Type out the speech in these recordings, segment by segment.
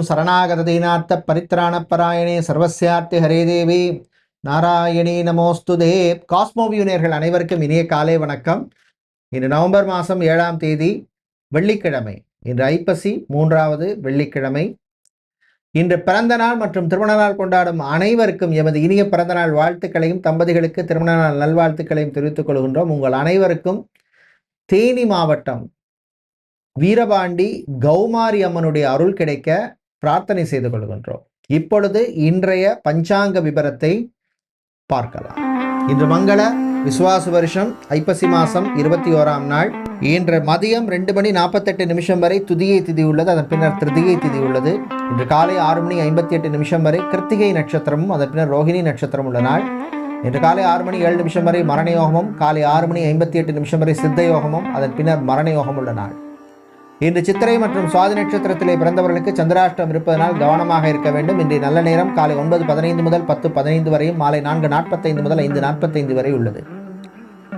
சரணாகத தீனார்த்த பரித்ராணப்பராயணே சர்வஸ்யார்த்தி ஹரே தேவி நாராயணி நமோஸ்துதே. காஸ்மோவியூனியர்கள் அனைவருக்கும் இனிய காலை வணக்கம். இன்று நவம்பர் மாதம் 7ஆம் தேதி வெள்ளிக்கிழமை. இன்று ஐப்பசி 3வது வெள்ளிக்கிழமை. இன்று பிறந்த நாள் மற்றும் திருமண நாள் கொண்டாடும் அனைவருக்கும் எமது இனிய பிறந்தநாள் வாழ்த்துக்களையும் தம்பதிகளுக்கு திருமண நாள் நல்வாழ்த்துக்களையும் தெரிவித்துக் கொள்கின்றோம். உங்கள் அனைவருக்கும் தேனி மாவட்டம் வீரபாண்டி கௌமாரி அம்மனுடைய அருள் கிடைக்க பிரார்த்தனை செய்து கொள்கின்றோம். இப்பொழுது இன்றைய பஞ்சாங்க விபரத்தை பார்க்கலாம். இன்று மங்கள விசுவாச வருஷம் ஐப்பசி மாதம் 21ஆம் நாள். இன்று மதியம் 2:48 வரை துதியை திதி உள்ளது. அதன் பின்னர் திருதியை திதி உள்ளது. இன்று காலை 6:58 வரை கிருத்திகை நட்சத்திரமும் அதன் பின்னர் ரோஹிணி நட்சத்திரம் உள்ள நாள். இன்று காலை 6:07 வரை மரண யோகமும், காலை 6:58 வரை சித்த யோகமும், அதன் பின்னர் மரண யோகம் உள்ள நாள். இன்று சித்திரை மற்றும் சுவாதி நட்சத்திரத்திலே பிறந்தவர்களுக்கு சந்திராஷ்டம் இருப்பதனால் கவனமாக இருக்க வேண்டும். இன்றைய நல்ல நேரம் காலை 9:15 முதல் 10:15 வரையும், மாலை 4:45 முதல் 5:45 வரை உள்ளது.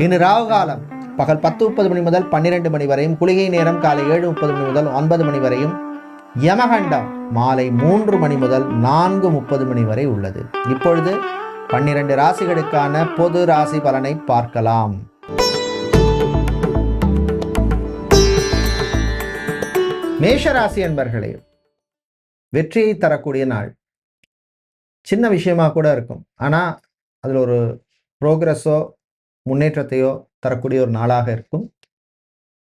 இன்று ராகு காலம் பகல் 10:30 முதல் 12 மணி வரையும், குளிகை நேரம் காலை 7:30 முதல் 9 மணி வரையும், யமகண்டம் மாலை 3 மணி முதல் 4:30 வரை உள்ளது. இப்பொழுது 12 ராசிகளுக்கான பொது ராசி பலனை பார்க்கலாம். மேஷராசி என்பர்களே, வெற்றியை தரக்கூடிய நாள். சின்ன விஷயமா கூட இருக்கும், ஆனால் அதில் ஒரு ப்ரோக்ரஸோ முன்னேற்றத்தையோ தரக்கூடிய ஒரு நாளாக இருக்கும்.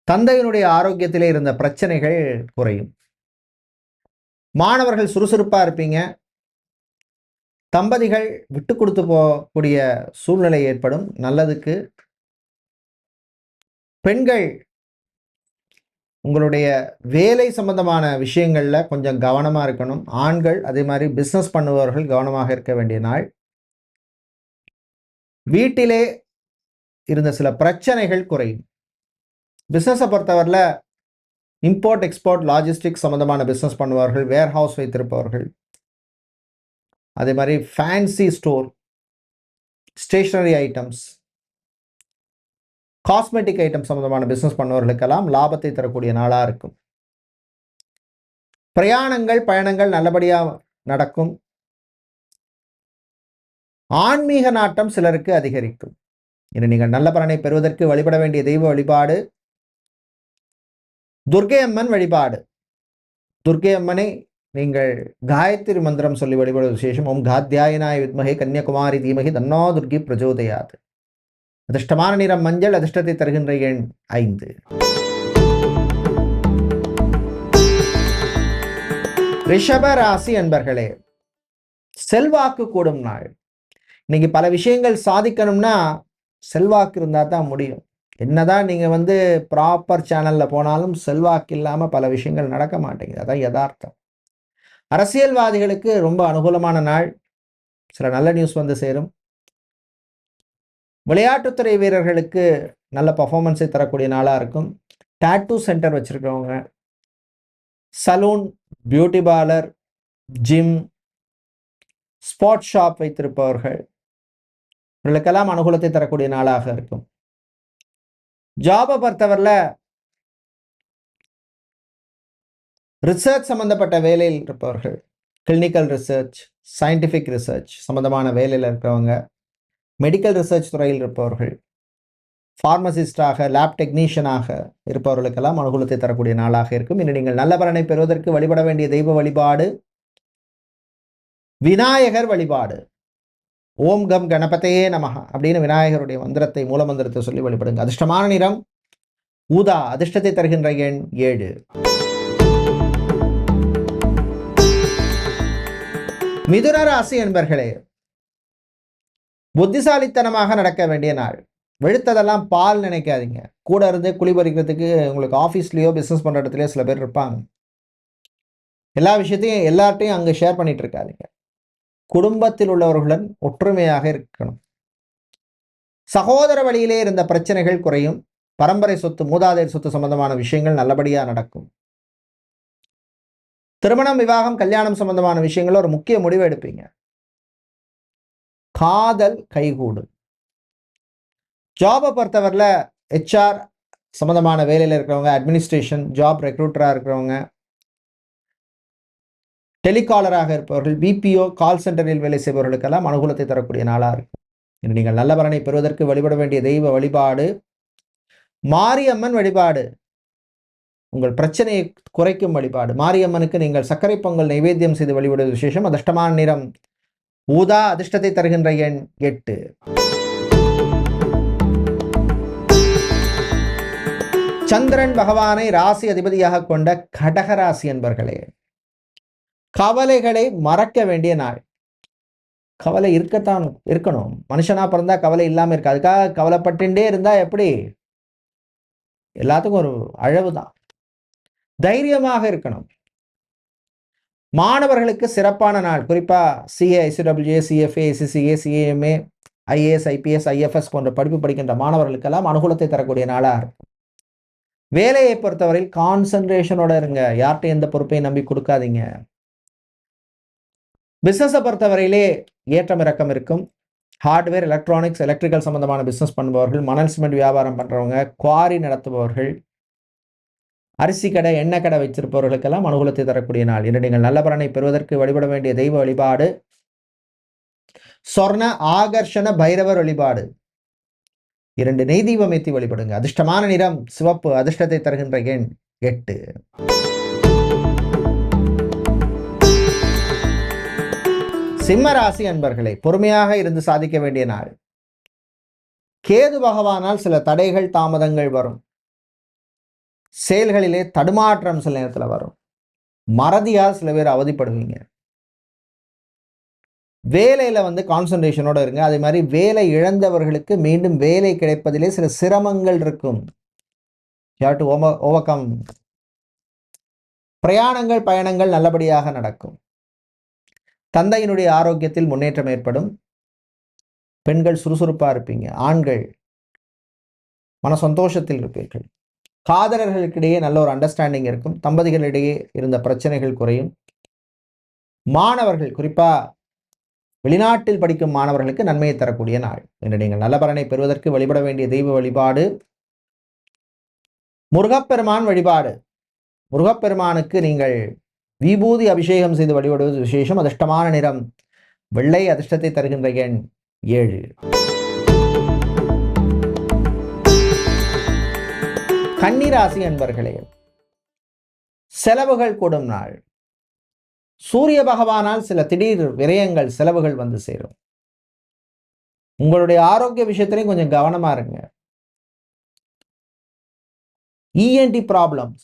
தந்தையினுடைய ஆரோக்கியத்திலே இருந்த பிரச்சனைகள் குறையும். மாணவர்கள் சுறுசுறுப்பாக இருப்பீங்க. தம்பதிகள் விட்டு கொடுத்து போகக்கூடிய சூழ்நிலை ஏற்படும், நல்லதுக்கு. பெண்கள் உங்களுடைய வேலை சம்பந்தமான விஷயங்களில் கொஞ்சம் கவனமாக இருக்கணும். ஆண்கள் அதே மாதிரி பிஸ்னஸ் பண்ணுபவர்கள் கவனமாக இருக்க வேண்டிய நாள். வீட்டிலே இருந்த சில பிரச்சனைகள் குறையும். பிஸ்னஸை பொறுத்தவரையில் இம்போர்ட் எக்ஸ்போர்ட் லாஜிஸ்டிக்ஸ் சம்பந்தமான பிஸ்னஸ் பண்ணுபவர்கள், வேர் ஹவுஸ் வைத்திருப்பவர்கள், அதே மாதிரி fancy store, stationery items, cosmetic item சம்பந்தமான பிஸ்னஸ் பண்ணுவவர்களுக்கெல்லாம் லாபத்தை தரக்கூடிய நாளாக இருக்கும். பிரயாணங்கள் பயணங்கள் நல்லபடியாக நடக்கும். ஆன்மீக நாட்டம் சிலருக்கு அதிகரிக்கும். இன்று நீங்கள் நல்ல பலனை பெறுவதற்கு வழிபட வேண்டிய தெய்வ வழிபாடு துர்க்கை அம்மன் வழிபாடு. துர்க்கை அம்மனை நீங்கள் காயத்ரி மந்திரம் சொல்லி வழிபடுவது விசேஷம். ஓம் காத்யாயனாய வித்மஹே கன்யாகுமாரி தீமஹி தன்னோ துர்க்கி பிரஜோதயாது. அதிர்ஷ்டமான நிறம் மஞ்சள். அதிர்ஷ்டத்தை தருகின்ற எண் 5. ரிஷப ராசி அன்பர்களே, செல்வாக்கு கூடும் நாள். இன்னைக்கு பல விஷயங்கள் சாதிக்கணும்னா செல்வாக்கு இருந்தால் தான் முடியும். என்னதான் நீங்கள் ப்ராப்பர் சேனலில் போனாலும் செல்வாக்கு இல்லாமல் பல விஷயங்கள் நடக்க மாட்டேங்குது. அதான் யதார்த்தம். அரசியல்வாதிகளுக்கு ரொம்ப அனுகூலமான நாள். சில நல்ல நியூஸ் வந்து சேரும். விளையாட்டுத்துறை வீரர்களுக்கு நல்ல பர்ஃபார்மன்ஸை தரக்கூடிய நாளாக இருக்கும். டாட்டூ சென்டர் வச்சுருக்கிறவங்க, salon, beauty parlour, gym, sports shop வைத்திருப்பவர்கள், இவர்களுக்கெல்லாம் அனுகூலத்தை தரக்கூடிய நாளாக இருக்கும். ஜாபை பொறுத்தவரையில் ரிசர்ச் சம்பந்தப்பட்ட வேலையில் இருப்பவர்கள், கிளினிக்கல் ரிசர்ச், சயின்டிஃபிக் ரிசர்ச் சம்பந்தமான வேலையில் இருக்கிறவங்க, மெடிக்கல் ரிசர்ச் துறையில் இருப்பவர்கள், ஃபார்மசிஸ்டாக, லேப் டெக்னீஷியனாக இருப்பவர்களுக்கெல்லாம் அனுகூலத்தை தரக்கூடிய நாளாக இருக்கும். இன்று நீங்கள் நல்ல பலனை பெறுவதற்கு வழிபட வேண்டிய தெய்வ வழிபாடு விநாயகர் வழிபாடு. ஓம் கம் கணபதையே நமஹ அப்படின்னு விநாயகருடைய மந்திரத்தை, மூல மந்திரத்தை சொல்லி வழிபடுங்க. அதிர்ஷ்டமான நிறம் ஊதா. அதிர்ஷ்டத்தை தருகின்ற எண் 7. மிதுன ராசி என்பர்களே, புத்திசாலித்தனமாக நடக்க வேண்டிய நாள். வெளுத்ததெல்லாம் பால் நினைக்காதீங்க. கூட இருந்து குளிபறிக்கிறதுக்கு உங்களுக்கு ஆஃபீஸ்லேயோ பிஸ்னஸ் பண்ணுற இடத்துலையோ சில பேர் இருப்பாங்க. எல்லா விஷயத்தையும் எல்லார்ட்டையும் அங்கே ஷேர் பண்ணிட்டு இருக்காதீங்க. குடும்பத்தில் உள்ளவர்களுடன் ஒற்றுமையாக இருக்கணும். சகோதர வழியிலே இருந்த பிரச்சனைகள் குறையும். பரம்பரை சொத்து, மூதாதையர் சொத்து சம்பந்தமான விஷயங்கள் நல்லபடியாக நடக்கும். திருமணம், விவாகம், கல்யாணம் சம்பந்தமான விஷயங்கள் ஒரு முக்கிய முடிவு எடுப்பீங்க. காதல் கைகூடும். ஜாபை பொறுத்தவரையில் HR சம்மந்தமான வேலையில் இருக்கிறவங்க, அட்மினிஸ்ட்ரேஷன், ஜாப் ரெக்ரூட்டராக இருக்கிறவங்க, டெலிகாலராக இருப்பவர்கள், பிபிஓ கால் சென்டரில் வேலை செய்பவர்களுக்கெல்லாம் அனுகூலத்தை தரக்கூடிய நாளாக இருக்கும். இன்று நீங்கள் நல்ல பலனை பெறுவதற்கு வழிபட வேண்டிய தெய்வ வழிபாடு மாரியம்மன் வழிபாடு. உங்கள் பிரச்சனையை குறைக்கும் வழிபாடு. மாரியம்மனுக்கு நீங்கள் சர்க்கரை பொங்கல் நைவேத்தியம் செய்து வழிபடுவது விசேஷம். அதிர்ஷ்டமான நிறம் ஊதா. அதிர்ஷ்டத்தை தருகின்ற எண் 8. சந்திரன் பகவானை ராசி அதிபதியாக கொண்ட கடகராசி என்பர்களே, கவலைகளை மறக்க வேண்டிய நாள். கவலை இருக்கணும். மனுஷனா பிறந்தா கவலை இல்லாம இருக்கு. அதுக்காக கவலைப்பட்டுட்டே இருந்தா எப்படி? எல்லாத்துக்கும் ஒரு அளவு தான். தைரியமாக இருக்கணும். மாணவர்களுக்கு சிறப்பான நாள். குறிப்பா CA, ICWA, CFA, CCA, CAMA, IAS, IPS, IFS போன்ற படிப்பு படிக்கின்ற மாணவர்களுக்கெல்லாம் அனுகூலத்தை தரக்கூடிய நாளாக இருக்கும். வேலையை பொறுத்தவரையில் கான்சன்ட்ரேஷனோட இருங்க. யார்கிட்ட எந்த பொறுப்பையும் நம்பி கொடுக்காதீங்க. பிசினஸை பொறுத்தவரையிலே ஏற்றம் இறக்கம் இருக்கும். ஹார்ட்வேர், எலக்ட்ரானிக்ஸ், எலக்ட்ரிக்கல் சம்பந்தமான பிசினஸ் பண்ணுபவர்கள், மணல் சிமெண்ட் வியாபாரம் பண்றவங்க, குவாரி நடத்துபவர்கள், அரிசி கடை, எண்ணெய் கடை வைத்திருப்பவர்களுக்கெல்லாம் அனுகூலத்தை தரக்கூடிய நாள். இன்று நீங்கள் நல்ல பலனை பெறுவதற்கு வழிபட வேண்டிய தெய்வ வழிபாடு சொர்ண ஆகர்ஷண பைரவர் வழிபாடு. 2 நெய் தீபம் ஏற்றி வழிபடுங்க. அதிர்ஷ்டமான நிறம் சிவப்பு. அதிர்ஷ்டத்தை தருகின்ற எண் 8. சிம்ம ராசி அன்பர்களே, பொறுமையாக இருந்து சாதிக்க வேண்டிய நாள். கேது பகவானால் சில தடைகள், தாமதங்கள் வரும். செயல்களிலே தடுமாற்றம் சில நேரத்தில் வரும். மறதியால் சில பேர் அவதிப்படுவீங்க. வேலையில கான்சன்ட்ரேஷனோட இருங்க. அதே மாதிரி வேலை இழந்தவர்களுக்கு மீண்டும் வேலை கிடைப்பதிலே சில சிரமங்கள் இருக்கும். You have to overcome. பிரயாணங்கள், பயணங்கள் நல்லபடியாக நடக்கும். தந்தையினுடைய ஆரோக்கியத்தில் முன்னேற்றம் ஏற்படும். பெண்கள் சுறுசுறுப்பா இருப்பீங்க. ஆண்கள் மன சந்தோஷத்தில் இருப்பீர்கள். காதலர்களுக்கிடையே நல்ல ஒரு அண்டர்ஸ்டாண்டிங் இருக்கும். தம்பதிகளிடையே இருந்த பிரச்சனைகள் குறையும். மாணவர்கள், குறிப்பா வெளிநாட்டில் படிக்கும் மாணவர்களுக்கு நன்மையை தரக்கூடிய நாள். என்று நீங்கள் நல்ல பலனை பெறுவதற்கு வழிபட வேண்டிய தெய்வ வழிபாடு முருகப்பெருமான் வழிபாடு. முருகப்பெருமானுக்கு நீங்கள் விபூதி அபிஷேகம் செய்து வழிபடுவது விசேஷம். அதிர்ஷ்டமான நிறம் வெள்ளை. அதிர்ஷ்டத்தை தருகின்ற எண் 7. கன்னிராசி அன்பர்களே, செலவுகள் கூடும் நாள். சூரிய பகவானால் சில திடீர் விரயங்கள், செலவுகள் வந்து சேரும். உங்களுடைய ஆரோக்கிய விஷயத்திலையும் கொஞ்சம் கவனமா இருங்க. இஎன்டி ப்ராப்ளம்ஸ்,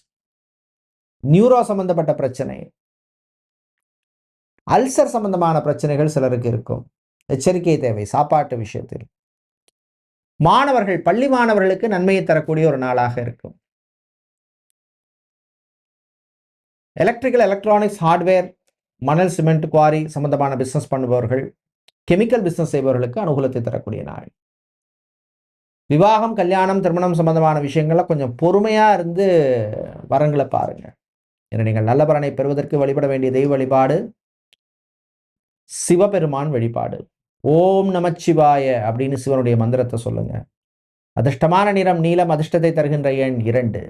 நியூரோ சம்பந்தப்பட்ட பிரச்சனை, அல்சர் சம்பந்தமான பிரச்சனைகள் சிலருக்கு இருக்கும். எச்சரிக்கை தேவை சாப்பாட்டு விஷயத்தில். மாணவர்கள், பள்ளி மாணவர்களுக்கு நன்மையை தரக்கூடிய ஒரு நாளாக இருக்கும். எலக்ட்ரிக்கல், எலக்ட்ரானிக்ஸ், ஹார்ட்வேர், மணல் சிமெண்ட் குவாரி சம்பந்தமான பிசினஸ் பண்ணுபவர்கள், கெமிக்கல் பிசினஸ் செய்பவர்களுக்கு அனுகூலத்தை தரக்கூடிய நாள். விவாகம், கல்யாணம், திருமணம் சம்பந்தமான விஷயங்கள்ல கொஞ்சம் பொறுமையா இருந்து வரங்களை பாருங்க. என நீங்கள் நல்ல பலனை பெறுவதற்கு வழிபட வேண்டிய தெய்வ வழிபாடு சிவபெருமான் வழிபாடு. ஓம் நமச்சிவாய அப்படின்னு சிவனுடைய மந்திரத்தை சொல்லுங்க. அதிர்ஷ்டமான நிறம் நீலம். அதிர்ஷ்டத்தை தருகின்ற எண் 2.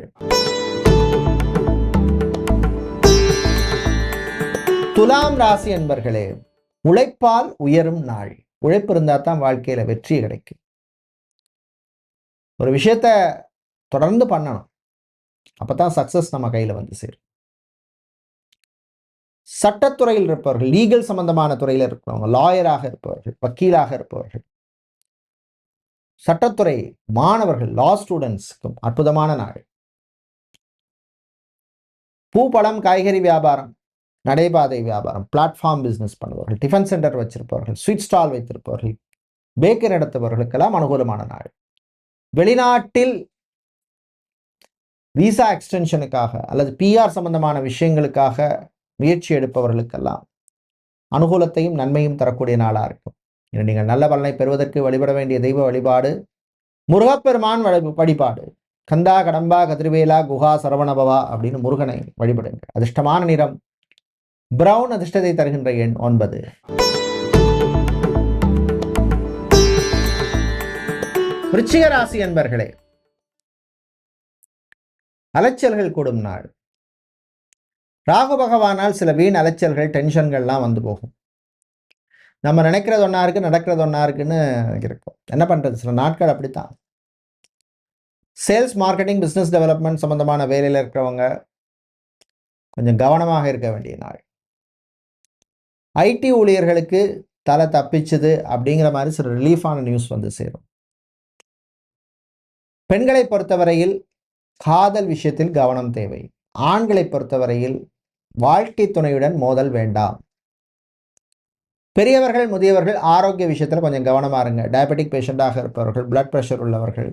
துலாம் ராசி அன்பர்களே, உழைப்பால் உயரும் நாள். உழைப்பு இருந்தா தான் வாழ்க்கையில வெற்றி கிடைக்கும். ஒரு விஷயத்த தொடர்ந்து பண்ணணும். அப்பதான் சக்சஸ் நம்ம கையில வந்து சேரும். சட்டத்துறையில் இருப்பவர்கள், லீகல் சம்பந்தமான துறையில் இருக்கிறவங்க, லாயராக இருப்பவர்கள், வக்கீலாக இருப்பவர்கள், சட்டத்துறை மாணவர்கள், லா ஸ்டூடெண்ட்ஸ்க்கும் அற்புதமான நாள். பூ, பழம், காய்கறி வியாபாரம், நடைபாதை வியாபாரம், பிளாட்ஃபார்ம் பிசினஸ் பண்ணுபவர்கள், டிஃபன் சென்டர் வச்சிருப்பவர்கள், ஸ்வீட் ஸ்டால் வைத்திருப்பவர்கள், பேக்கரி நடத்துபவர்களுக்கெல்லாம் அனுகூலமான நாள். வெளிநாட்டில் விசா எக்ஸ்டென்ஷனுக்காக அல்லது பிஆர் சம்பந்தமான விஷயங்களுக்காக முயற்சி எடுப்பவர்களுக்கெல்லாம் அனுகூலத்தையும் நன்மையும் தரக்கூடிய நாளாக இருக்கும். நீங்கள் நல்ல பலனை பெறுவதற்கு வழிபட வேண்டிய தெய்வ வழிபாடு முருகப்பெருமான் வழிபாடு. கந்தா, கடம்பா, கதிர்வேலா, குஹா, சரவணபவா அப்படின்னு முருகனை வழிபடுங்க. அதிர்ஷ்டமான நிறம் பிரவுன். அதிர்ஷ்டத்தை தருகின்ற எண் 9. விருச்சிக ராசி அன்பர்களே, அலைச்சல்கள் கூடும் நாள். ராகு பகவானால் சில வீண் அலைச்சல்கள், டென்ஷன்கள்லாம் வந்து போகும். நம்ம நினைக்கிறது ஒன்றா இருக்குது, நடக்கிறது ஒன்றா இருக்குன்னு இருக்கும். என்ன பண்ணுறது, சில நாட்கள் அப்படித்தான். சேல்ஸ், மார்க்கெட்டிங், பிஸ்னஸ் டெவலப்மெண்ட் சம்மந்தமான வேலையில் இருக்கிறவங்க கொஞ்சம் கவனமாக இருக்க வேண்டிய நாள். ஐடி ஊழியர்களுக்கு தலை தப்பிச்சுது அப்படிங்கிற மாதிரி சில ரிலீஃபான நியூஸ் வந்து சேரும். பெண்களை பொறுத்தவரையில் காதல் விஷயத்தில் கவனம் தேவை. ஆண்களை பொறுத்தவரையில் வாழ்க்கை துணையுடன் மோதல் வேண்டாம். பெரியவர்கள், முதியவர்கள் ஆரோக்கிய விஷயத்தில் கொஞ்சம் கவனமாக இருங்க. டயபெட்டிக் பேஷண்டாக இருப்பவர்கள், பிளட் ப்ரெஷர் உள்ளவர்கள்,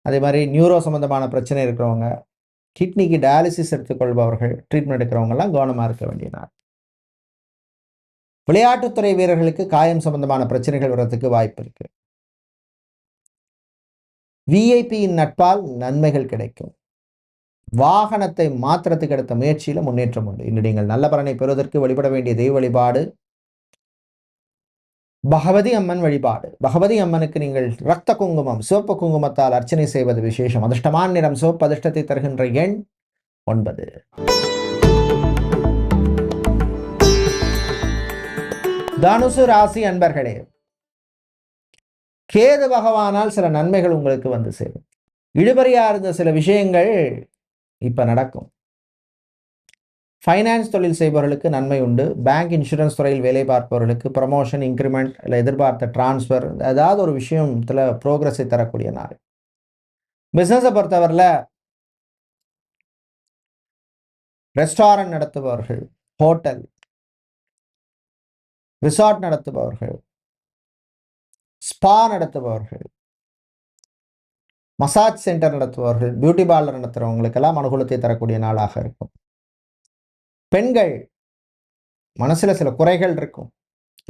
அதே மாதிரி நியூரோ சம்பந்தமான பிரச்சனை இருக்கிறவங்க, கிட்னிக்கு டயாலிசிஸ் எடுத்துக்கொள்பவர்கள், ட்ரீட்மெண்ட் எடுக்கிறவங்கலாம் கவனமாக இருக்க வேண்டிய நாள். விளையாட்டுத்துறை வீரர்களுக்கு காயம் சம்பந்தமான பிரச்சனைகள் வர்றதுக்கு வாய்ப்பு இருக்கு. விஐபியின் நட்பால் நன்மைகள் கிடைக்கும். வாகனத்தை மாத்திரத்துக்கு எடுத்த முயற்சியில் முன்னேற்றம் உண்டு. இன்று நீங்கள் நல்ல பலனை பெறுவதற்கு வழிபட வேண்டிய தெய்வ வழிபாடு பகவதி அம்மன் வழிபாடு. பகவதி அம்மனுக்கு நீங்கள் ரத்த குங்குமம், சிவப்பு குங்குமத்தால் அர்ச்சனை செய்வது விசேஷம். அதிர்ஷ்டமான நிறம் சிவப்பு, அதிர்ஷ்டத்தை தருகின்ற எண் 9. தனுசு ராசி அன்பர்களே, கேது பகவானால் சில நன்மைகள் உங்களுக்கு வந்து சேரும். இழுபறியா இருந்த சில விஷயங்கள் இப்ப நடக்கும். ஃபைனான்ஸ் தொழில் செய்பவர்களுக்கு நன்மை உண்டு. பேங்க், இன்சூரன்ஸ் துறையில் வேலை பார்ப்பவர்களுக்கு ப்ரமோஷன், இன்க்ரிமெண்ட், இல்லை எதிர்பார்த்த டிரான்ஸ்ஃபர், ஏதாவது ஒரு விஷயத்தில் ப்ரோக்ரஸை தரக்கூடிய நாள். பிஸ்னஸை பொறுத்தவரையில் ரெஸ்டாரண்ட் நடத்துபவர்கள், ஹோட்டல், ரிசார்ட் நடத்துபவர்கள், ஸ்பா நடத்துபவர்கள், மசாஜ் சென்டர் நடத்துபவர்கள், பியூட்டி பார்லர் நடத்துகிறவங்களுக்கெல்லாம் அனுகூலத்தை தரக்கூடிய நாளாக இருக்கும். பெண்கள் மனசில் சில குறைகள் இருக்கும்,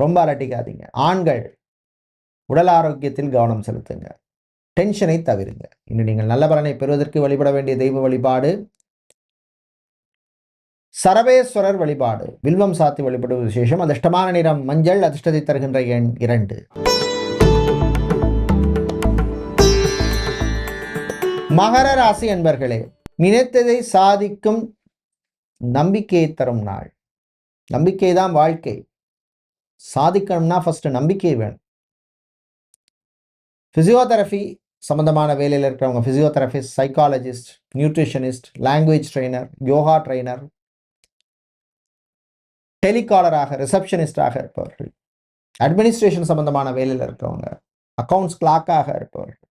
ரொம்ப அலட்டிக்காதீங்க. ஆண்கள் உடல் ஆரோக்கியத்தில் கவனம் செலுத்துங்க, டென்ஷனை தவிருங்க. இன்று நீங்கள் நல்ல பலனை பெறுவதற்கு வழிபட வேண்டிய தெய்வ வழிபாடு சரபேஸ்வரர் வழிபாடு. வில்வம் சாத்தி வழிபடுவது விசேஷம். அதிர்ஷ்டமான நிறம் மஞ்சள், அதிர்ஷ்டத்தை தருகின்ற எண் 2. மகர ராசி என்பர்களே, நினைத்ததை சாதிக்கும் நம்பிக்கையை தரும் நாள். நம்பிக்கை தான் வாழ்க்கை. சாதிக்கணும்னா ஃபர்ஸ்ட் நம்பிக்கை வேணும். பிசியோதெரபி சம்பந்தமான வேலையில் இருக்கிறவங்க, physiotherapist, psychologist, nutritionist, language trainer, yoga trainer, டெலிகாலராக, ரிசப்ஷனிஸ்டாக இருப்பவர்கள், அட்மினிஸ்ட்ரேஷன் சம்பந்தமான வேலையில் இருக்கிறவங்க, அக்கவுண்ட்ஸ் கிளாக்காக இருப்பவர்கள்,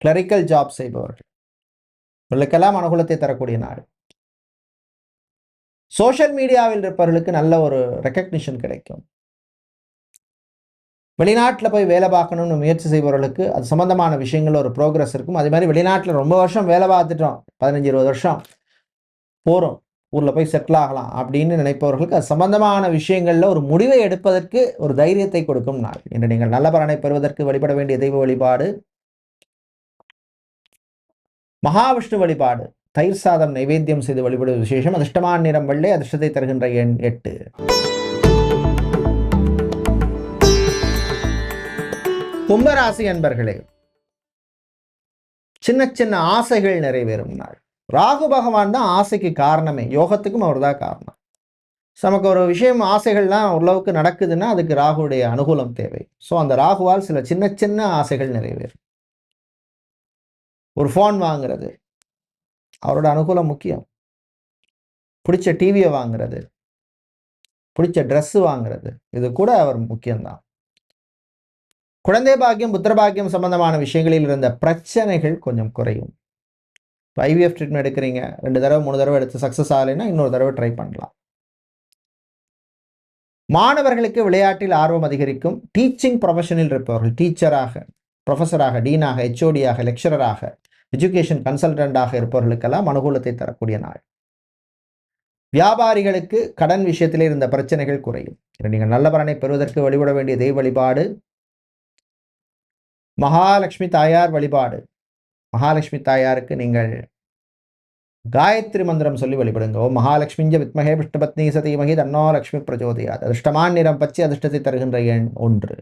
கிளரிக்கல் ஜாப் செய்பவர்கள், இவர்களுக்கெல்லாம் அனுகூலத்தை தரக்கூடிய நாள். சோஷியல் மீடியாவில் இருப்பவர்களுக்கு நல்ல ஒரு ரெக்கக்னிஷன் கிடைக்கும். வெளிநாட்டில் போய் வேலை பார்க்கணும்னு முயற்சி செய்பவர்களுக்கு அது சம்பந்தமான விஷயங்கள் ஒரு ப்ரோக்ரஸ் இருக்கும். அதே மாதிரி வெளிநாட்டில் ரொம்ப வருஷம் வேலை பார்த்துட்டோம், 15-20 வருஷம் போகிறோம், ஊரில் போய் செட்டில் ஆகலாம் அப்படின்னு நினைப்பவர்களுக்கு அது சம்பந்தமான விஷயங்களில் ஒரு முடிவை எடுப்பதற்கு ஒரு தைரியத்தை கொடுக்கும் நாள். இன்று நீங்கள் நல்ல பலனை பெறுவதற்கு வழிபட வேண்டிய தெய்வ வழிபாடு மகாவிஷ்ணு வழிபாடு. தயிர் சாதம் நைவேத்தியம் செய்து வழிபடுவது விசேஷம். அதிர்ஷ்டமான நிறம் வெள்ளை, அதிர்ஷ்டத்தை தருகின்ற எண் 8. கும்பராசி அன்பர்களே, சின்ன சின்ன ஆசைகள் நிறைவேறும் நாள். ராகு பகவான் தான் ஆசைக்கு காரணமே, யோகத்துக்கும் அவர் தான் காரணம். நமக்கு ஒரு விஷயம் ஆசைகள்லாம் ஓரளவுக்கு நடக்குதுன்னா அதுக்கு ராகுடைய அனுகூலம் தேவை. ஸோ அந்த ராகுவால் சில சின்ன சின்ன ஆசைகள் நிறைவேறும். ஒரு ஃபோன் வாங்குறது, அவரோட அனுகூலம் முக்கியம். பிடிச்ச டிவியை வாங்குறது, பிடிச்ச ட்ரெஸ்ஸு வாங்குறது, இது கூட அவர் முக்கியம்தான். குழந்தை பாக்கியம், புத்திர பாக்கியம் சம்பந்தமான விஷயங்களில் இருந்த பிரச்சனைகள் கொஞ்சம் குறையும். ஐவிஎஃப் ட்ரீட்மெண்ட் எடுக்கிறீங்க, 2 தடவை 3 தடவை எடுத்து சக்ஸஸ் ஆகலைன்னா இன்னொரு தடவை ட்ரை பண்ணலாம். மாணவர்களுக்கு விளையாட்டில் ஆர்வம் அதிகரிக்கும். டீச்சிங் ப்ரொஃபஷனில் இருப்பவர்கள், டீச்சராக, ப்ரொஃபஸராக, டீனாக, ஹெச்ஓடியாக, லெக்சரராக, எஜுகேஷன் கன்சல்டண்டாக இருப்பவர்களுக்கெல்லாம் அனுகூலத்தை தரக்கூடிய நாள். வியாபாரிகளுக்கு கடன் விஷயத்திலே இருந்த பிரச்சனைகள் குறையும். நீங்கள் நல்ல பலனை பெறுவதற்கு வழிபட வேண்டிய தெய்வ வழிபாடு மகாலட்சுமி தாயார் வழிபாடு. மகாலட்சுமி தாயாருக்கு நீங்கள் காயத்ரி மந்திரம் சொல்லி வழிபடுங்க. ஓம் மகாலட்சுமிஞ்ச வித்மகே விஷ்ணுபத்னி சதீமகி தன்னோ லட்சுமி பிரச்சோதயாத். அதிர்ஷ்டமான நிறம் பச்சை, அதிர்ஷ்டத்தை தருகின்ற எண் 1.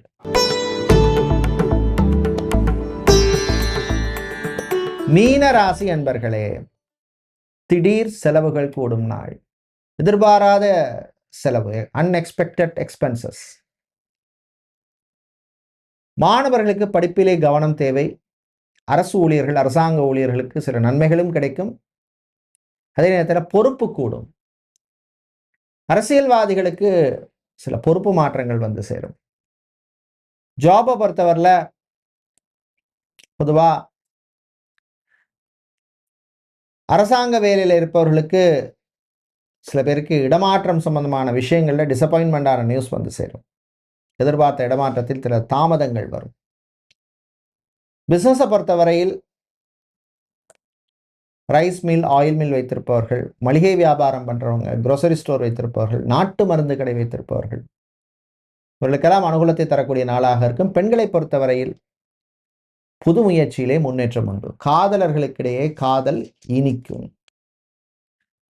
மீன ராசி அன்பர்களே, திடீர் செலவுகள் கூடும் நாள். எதிர்பாராத செலவு, அன்எக்ஸ்பெக்டட் எக்ஸ்பென்சஸ். மாணவர்களுக்கு படிப்பிலே கவனம் தேவை. அரசு ஊழியர்கள், அரசாங்க ஊழியர்களுக்கு சில நன்மைகளும் கிடைக்கும். அதே நேரத்தில் பொறுப்பு கூடும். அரசியல்வாதிகளுக்கு சில பொறுப்பு மாற்றங்கள் வந்து சேரும். ஜாபை பொறுத்தவரையில் பொதுவா அரசாங்க வேலையில் இருப்பவர்களுக்கு சில பேருக்கு இடமாற்றம் சம்பந்தமான விஷயங்கள்ல டிசப்பாயின்மெண்டான நியூஸ் வந்து சேரும். எதிர்பார்த்த இடமாற்றத்தில் சில தாமதங்கள் வரும். பிசினஸை பொறுத்தவரையில் ரைஸ் மில், ஆயில் மில் வைத்திருப்பவர்கள், மளிகை வியாபாரம் பண்றவங்க, குரோசரி ஸ்டோர் வைத்திருப்பவர்கள், நாட்டு மருந்து கடை வைத்திருப்பவர்கள், இவர்களுக்கெல்லாம் அனுகூலத்தை தரக்கூடிய நாளாக இருக்கும். பெண்களை பொறுத்தவரையில் புது முயற்சியிலே முன்னேற்றம் உண்டு. காதலர்களுக்கிடையே காதல் இனிக்கும்.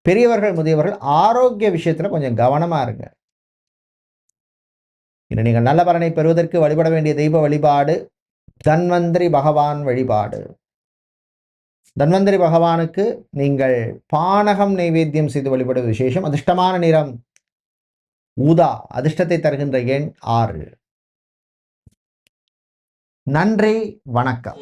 பெரியவர்கள், முதியவர்கள் ஆரோக்கிய விஷயத்துல கொஞ்சம் கவனமா இருங்க. இன்னும் நீங்கள் நல்ல பலனை பெறுவதற்கு வழிபட வேண்டிய தெய்வ வழிபாடு தன்வந்திரி பகவான் வழிபாடு. தன்வந்திரி பகவானுக்கு நீங்கள் பானகம் நைவேத்தியம் செய்து வழிபடுவது விசேஷம். அதிர்ஷ்டமான நிறம் ஊதா. அதிர்ஷ்டத்தை தருகின்ற எண் 6. நன்றி, வணக்கம்.